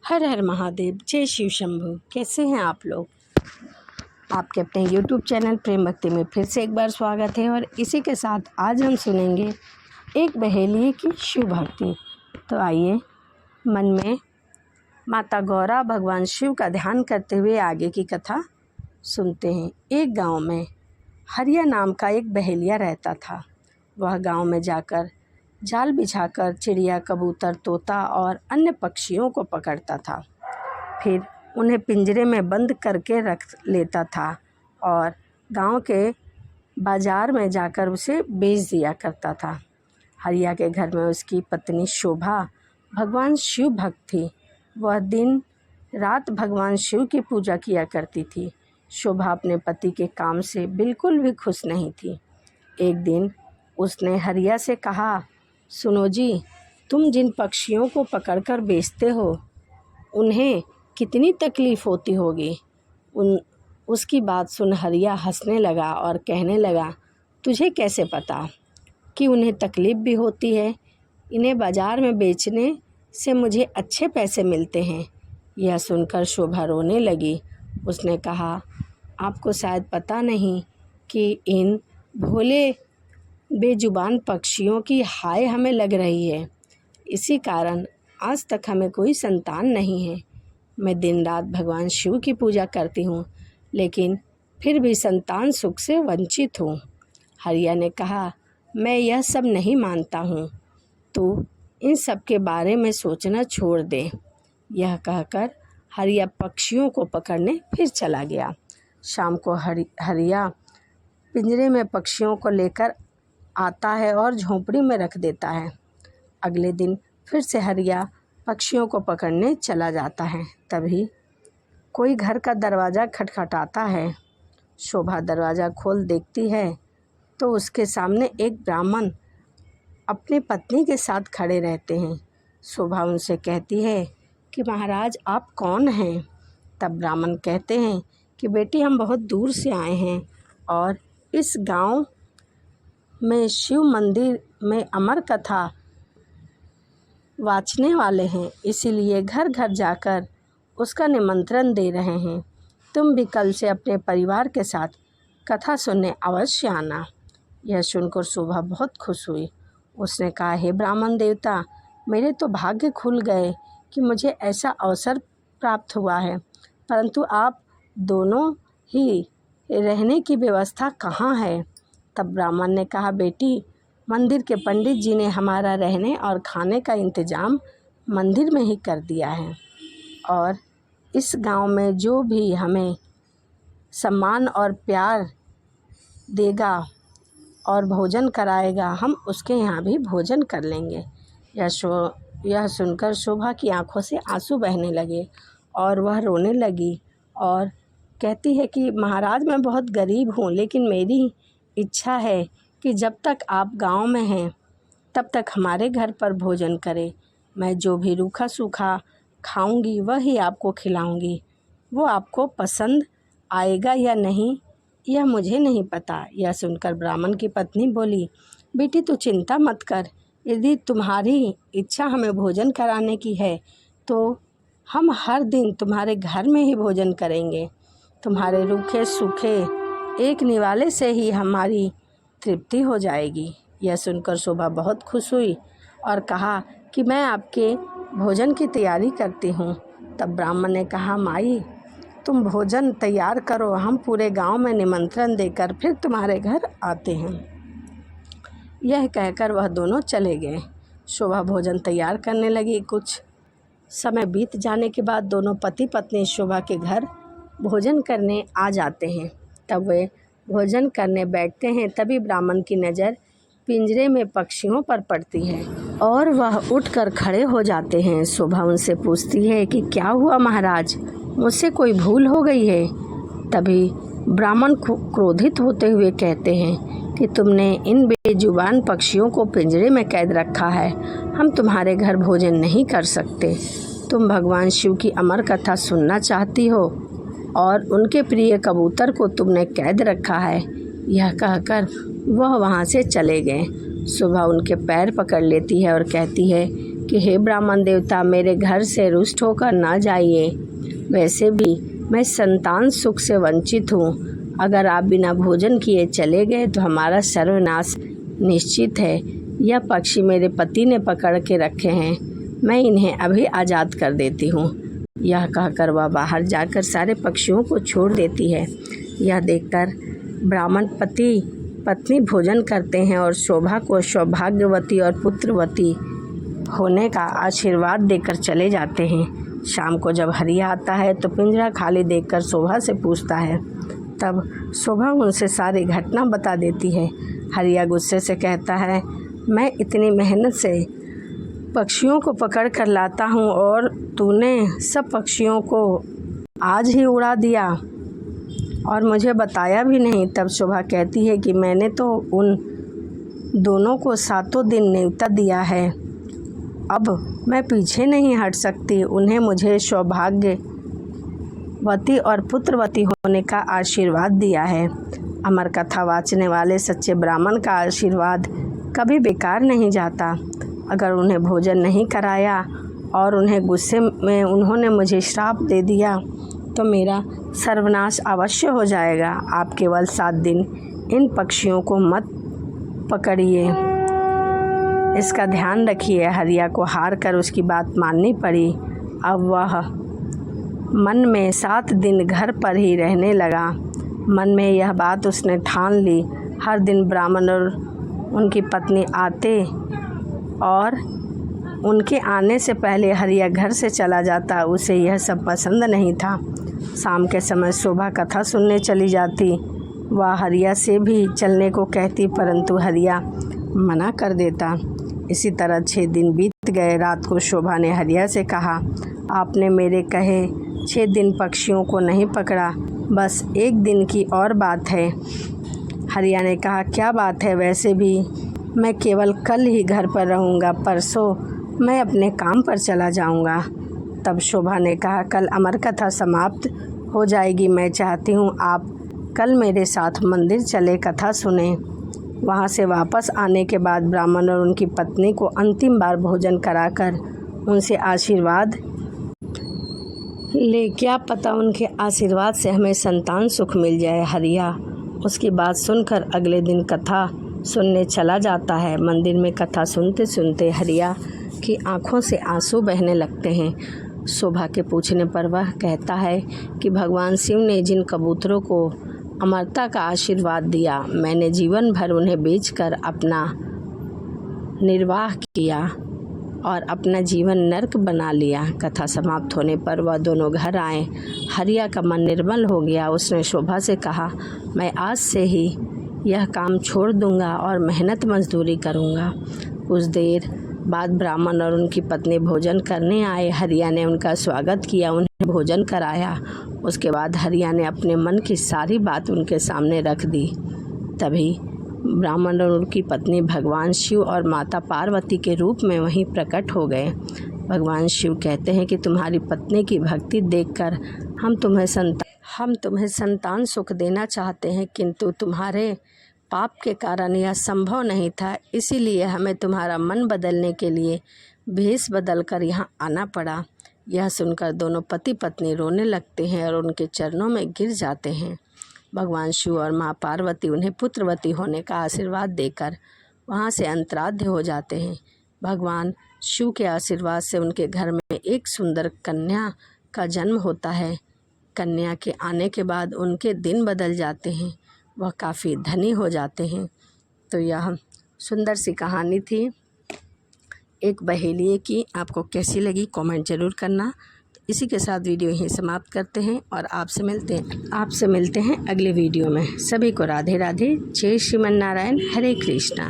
हर हर महादेव, जय शिव शंभू। कैसे हैं आप लोग? आपके अपने YouTube चैनल प्रेम भक्ति में फिर से एक बार स्वागत है। और इसी के साथ आज हम सुनेंगे एक बहेलिए की शिव भक्ति। तो आइए मन में माता गौरा भगवान शिव का ध्यान करते हुए आगे की कथा सुनते हैं। एक गांव में हरिया नाम का एक बहेलिया रहता था। वह गांव में जाकर जाल बिछाकर चिड़िया, कबूतर, तोता और अन्य पक्षियों को पकड़ता था। फिर उन्हें पिंजरे में बंद करके रख लेता था और गांव के बाज़ार में जाकर उसे बेच दिया करता था। हरिया के घर में उसकी पत्नी शोभा भगवान शिव भक्त थी। वह दिन रात भगवान शिव की पूजा किया करती थी। शोभा अपने पति के काम से बिल्कुल भी खुश नहीं थी। एक दिन उसने हरिया से कहा, सुनो जी, तुम जिन पक्षियों को पकड़कर बेचते हो उन्हें कितनी तकलीफ़ होती होगी। उसकी बात सुन हरिया हंसने लगा और कहने लगा, तुझे कैसे पता कि उन्हें तकलीफ़ भी होती है? इन्हें बाज़ार में बेचने से मुझे अच्छे पैसे मिलते हैं। यह सुनकर शोभा रोने लगी। उसने कहा, आपको शायद पता नहीं कि इन भोले बेजुबान पक्षियों की हाय हमें लग रही है। इसी कारण आज तक हमें कोई संतान नहीं है। मैं दिन रात भगवान शिव की पूजा करती हूँ, लेकिन फिर भी संतान सुख से वंचित हूँ। हरिया ने कहा, मैं यह सब नहीं मानता हूँ, तो इन सब के बारे में सोचना छोड़ दे। यह कहकर हरिया पक्षियों को पकड़ने फिर चला गया। शाम को हरिया पिंजरे में पक्षियों को लेकर आता है और झोंपड़ी में रख देता है। अगले दिन फिर से हरिया पक्षियों को पकड़ने चला जाता है। तभी कोई घर का दरवाज़ा खटखटाता है। शोभा दरवाज़ा खोल देखती है तो उसके सामने एक ब्राह्मण अपनी पत्नी के साथ खड़े रहते हैं। शोभा उनसे कहती है कि महाराज, आप कौन हैं? तब ब्राह्मण कहते हैं कि बेटी, हम बहुत दूर से आए हैं और इस गांव में शिव मंदिर में अमर कथा वाचने वाले हैं, इसीलिए घर घर जाकर उसका निमंत्रण दे रहे हैं। तुम भी कल से अपने परिवार के साथ कथा सुनने अवश्य आना। यह सुनकर शोभा बहुत खुश हुई। उसने कहा, हे ब्राह्मण देवता, मेरे तो भाग्य खुल गए कि मुझे ऐसा अवसर प्राप्त हुआ है, परंतु आप दोनों ही रहने की व्यवस्था कहाँ है? तब ब्राह्मण ने कहा, बेटी, मंदिर के पंडित जी ने हमारा रहने और खाने का इंतज़ाम मंदिर में ही कर दिया है और इस गांव में जो भी हमें सम्मान और प्यार देगा और भोजन कराएगा, हम उसके यहाँ भी भोजन कर लेंगे। यह सुनकर शोभा की आंखों से आंसू बहने लगे और वह रोने लगी और कहती है कि महाराज, मैं बहुत गरीब हूँ, लेकिन मेरी इच्छा है कि जब तक आप गांव में हैं तब तक हमारे घर पर भोजन करें। मैं जो भी रूखा सूखा खाऊंगी वही आपको खिलाऊंगी। वो आपको पसंद आएगा या नहीं, यह मुझे नहीं पता। यह सुनकर ब्राह्मण की पत्नी बोली, बेटी, तू चिंता मत कर। यदि तुम्हारी इच्छा हमें भोजन कराने की है तो हम हर दिन तुम्हारे घर में ही भोजन करेंगे। तुम्हारे रूखे सूखे एक निवाले से ही हमारी तृप्ति हो जाएगी। यह सुनकर शोभा बहुत खुश हुई और कहा कि मैं आपके भोजन की तैयारी करती हूँ। तब ब्राह्मण ने कहा, माई, तुम भोजन तैयार करो, हम पूरे गांव में निमंत्रण देकर फिर तुम्हारे घर आते हैं। यह कहकर वह दोनों चले गए। शोभा भोजन तैयार करने लगी। कुछ समय बीत जाने के बाद दोनों पति पत्नी शोभा के घर भोजन करने आ जाते हैं। तब वे भोजन करने बैठते हैं। तभी ब्राह्मण की नज़र पिंजरे में पक्षियों पर पड़ती है और वह उठकर खड़े हो जाते हैं। शोभा उनसे पूछती है कि क्या हुआ महाराज, मुझसे कोई भूल हो गई है? तभी ब्राह्मण क्रोधित होते हुए कहते हैं कि तुमने इन बेजुबान पक्षियों को पिंजरे में कैद रखा है। हम तुम्हारे घर भोजन नहीं कर सकते। तुम भगवान शिव की अमर कथा सुनना चाहती हो और उनके प्रिय कबूतर को तुमने कैद रखा है। यह कहकर वह वहाँ से चले गए। शोभा उनके पैर पकड़ लेती है और कहती है कि हे ब्राह्मण देवता, मेरे घर से रुष्ट होकर ना जाइए। वैसे भी मैं संतान सुख से वंचित हूँ। अगर आप बिना भोजन किए चले गए तो हमारा सर्वनाश निश्चित है। यह पक्षी मेरे पति ने पकड़ के रखे हैं, मैं इन्हें अभी आज़ाद कर देती हूँ। यह कहकर वह बाहर जाकर सारे पक्षियों को छोड़ देती है। यह देखकर ब्राह्मण पति पत्नी भोजन करते हैं और शोभा को सौभाग्यवती और पुत्रवती होने का आशीर्वाद देकर चले जाते हैं। शाम को जब हरिया आता है तो पिंजरा खाली देखकर शोभा से पूछता है। तब शोभा उनसे सारी घटना बता देती है। हरिया गुस्से से कहता है, मैं इतनी मेहनत से पक्षियों को पकड़ कर लाता हूँ और तूने सब पक्षियों को आज ही उड़ा दिया और मुझे बताया भी नहीं। तब शोभा कहती है कि मैंने तो उन दोनों को 7 दिन न्योता दिया है, अब मैं पीछे नहीं हट सकती। उन्हें मुझे सौभाग्यवती और पुत्रवती होने का आशीर्वाद दिया है। अमर कथा वाचने वाले सच्चे ब्राह्मण का आशीर्वाद कभी बेकार नहीं जाता। अगर उन्हें भोजन नहीं कराया और उन्हें गुस्से में उन्होंने मुझे श्राप दे दिया तो मेरा सर्वनाश अवश्य हो जाएगा। आप केवल 7 दिन इन पक्षियों को मत पकड़िए, इसका ध्यान रखिए। हरिया को हार कर उसकी बात माननी पड़ी। अब वह मन में 7 दिन घर पर ही रहने लगा। मन में यह बात उसने ठान ली, हर दिन ब्राह्मण और उनकी पत्नी आते और उनके आने से पहले हरिया घर से चला जाता। उसे यह सब पसंद नहीं था। शाम के समय शोभा कथा सुनने चली जाती। वह हरिया से भी चलने को कहती, परंतु हरिया मना कर देता। इसी तरह 6 दिन बीत गए। रात को शोभा ने हरिया से कहा, आपने मेरे कहे 6 दिन पक्षियों को नहीं पकड़ा, बस 1 दिन की और बात है। हरिया ने कहा, क्या बात है? वैसे भी मैं केवल कल ही घर पर रहूँगा, परसों मैं अपने काम पर चला जाऊँगा। तब शोभा ने कहा, कल अमर कथा समाप्त हो जाएगी, मैं चाहती हूँ आप कल मेरे साथ मंदिर चले, कथा सुने। वहाँ से वापस आने के बाद ब्राह्मण और उनकी पत्नी को अंतिम बार भोजन कराकर उनसे आशीर्वाद ले, क्या पता उनके आशीर्वाद से हमें संतान सुख मिल जाए। हरिया उसकी बात सुनकर अगले दिन कथा सुनने चला जाता है। मंदिर में कथा सुनते सुनते हरिया की आंखों से आंसू बहने लगते हैं। शोभा के पूछने पर वह कहता है कि भगवान शिव ने जिन कबूतरों को अमरता का आशीर्वाद दिया, मैंने जीवन भर उन्हें बेचकर अपना निर्वाह किया और अपना जीवन नर्क बना लिया। कथा समाप्त होने पर वह दोनों घर आए। हरिया का मन निर्मल हो गया। उसने शोभा से कहा, मैं आज से ही यह काम छोड़ दूंगा और मेहनत मजदूरी करूंगा। कुछ देर बाद ब्राह्मण और उनकी पत्नी भोजन करने आए। हरिया ने उनका स्वागत किया, उन्हें भोजन कराया। उसके बाद हरिया ने अपने मन की सारी बात उनके सामने रख दी। तभी ब्राह्मण और उनकी पत्नी भगवान शिव और माता पार्वती के रूप में वहीं प्रकट हो गए। भगवान शिव कहते हैं कि तुम्हारी पत्नी की भक्ति देखकर हम तुम्हें संतान सुख देना चाहते हैं, किंतु तुम्हारे पाप के कारण यह संभव नहीं था, इसीलिए हमें तुम्हारा मन बदलने के लिए भेष बदलकर यहाँ आना पड़ा। यह सुनकर दोनों पति पत्नी रोने लगते हैं और उनके चरणों में गिर जाते हैं। भगवान शिव और माँ पार्वती उन्हें पुत्रवती होने का आशीर्वाद देकर वहाँ से अंतराध्य हो जाते हैं। भगवान शिव के आशीर्वाद से उनके घर में एक सुंदर कन्या का जन्म होता है। कन्या के आने के बाद उनके दिन बदल जाते हैं, वह काफ़ी धनी हो जाते हैं। तो यह सुंदर सी कहानी थी एक बहेलिये की। आपको कैसी लगी कमेंट ज़रूर करना। इसी के साथ वीडियो यहीं समाप्त करते हैं और आपसे मिलते हैं अगले वीडियो में। सभी को राधे राधे। जय श्रीमन नारायण, हरे कृष्णा।